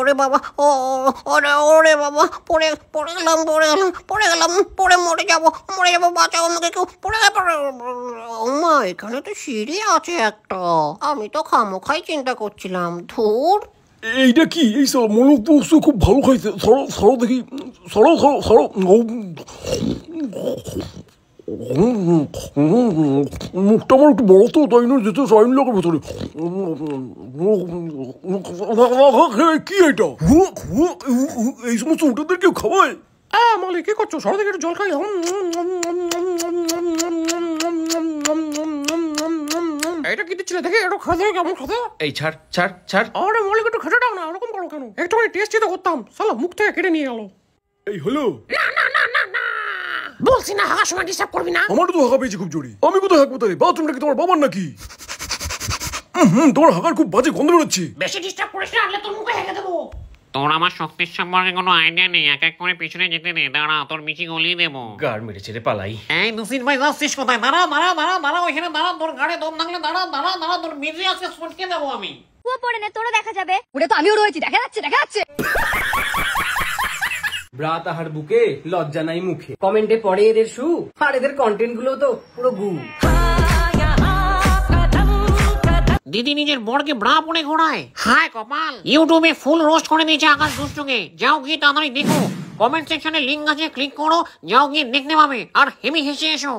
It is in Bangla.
ওরে বাবা, ওরে ওরে বাবা, পড়ে গেলাম, পড়ে মরে যাবো, বাঁচাও আমাকে কেউ, পড়ে মা, এখানে তো সিঁড়ি আছে একটা, আমি তো খামোখাই চিন্তা করছিলাম, ধুর। এইটা কি? এই সব মনে তো খুব ভালো খাইছে। সরো দেখি, সরো। মুখটা আমার একটু বড় তো, তাই না যেতে টাইম লাগে ভেতরে। কি এটা? এই সমস্ত উঠাদের কেউ খাওয়ায়? মালিক কি করছো? সরো দেখি একটু জল খাই। এটা কি দিচ্ছিলে দেখে? একটু খাওয়া কেমন খাওয়া? এই ছাড় ছাড় ছাড়। আরে মালিক একটু খেতে দাও না, ওরকম করো কেন? একটুখানি টেস্টি তো করতাম, সালা মুখ থেকে কেটে নিয়ে গেল। এই হলো? বলছি না হাগার সময় ডিস্টার্ব করবি না। আমার তো হাগা পেয়েছি খুব জোরে। আমি কোথায় হাগবো তাই? বাথরুমটা কি তোমার বাবার নাকি? তোমার হাগার খুব বাজে গন্ধ বেরোচ্ছে। বেশি ডিস্টার্ব করিস না, আনলে তোর মুখে হেগে দেবো। তোর আমার শক্তির সম্পর্কে কোনো আইডিয়া নেই, এক এক করে পিছনে যেতে দে, দাঁড়া তোর মিচি গলিয়ে দেবো। গাড় মেরেছে রে, পালাই। এই নসির ভাই যাচ্ছিস কোথায়? দাঁড়া ওইখানে দাঁড়া, তোর গাড়ি দম থাকলে দাঁড়া, তোর মিজি আজকে সটকে দেবো আমি। পরে নে, তোরও দেখা যাবে। ওটা তো আমিও রয়েছি, দেখা যাচ্ছে। ব্রা তাহার বুকে, লজ্জা নাই মুখে। কমেন্টে পড়ে এদের সু, আর এদের কন্টেন্ট গুলো তো পুরো গু। দিদি নিজের বরকে ব্রা পরে ঘোরায়, হায় কপাল। ইউটিউবে ফুল রোস্ট করে দিয়েছে আকাশ দুষ্টুকে, যাও গিয়ে তাড়াতাড়ি দেখো। কমেন্ট সেকশনে লিঙ্ক আছে, ক্লিক করো, যাও গিয়ে দেখতে পাবে, আর হেমি হেসে এসো।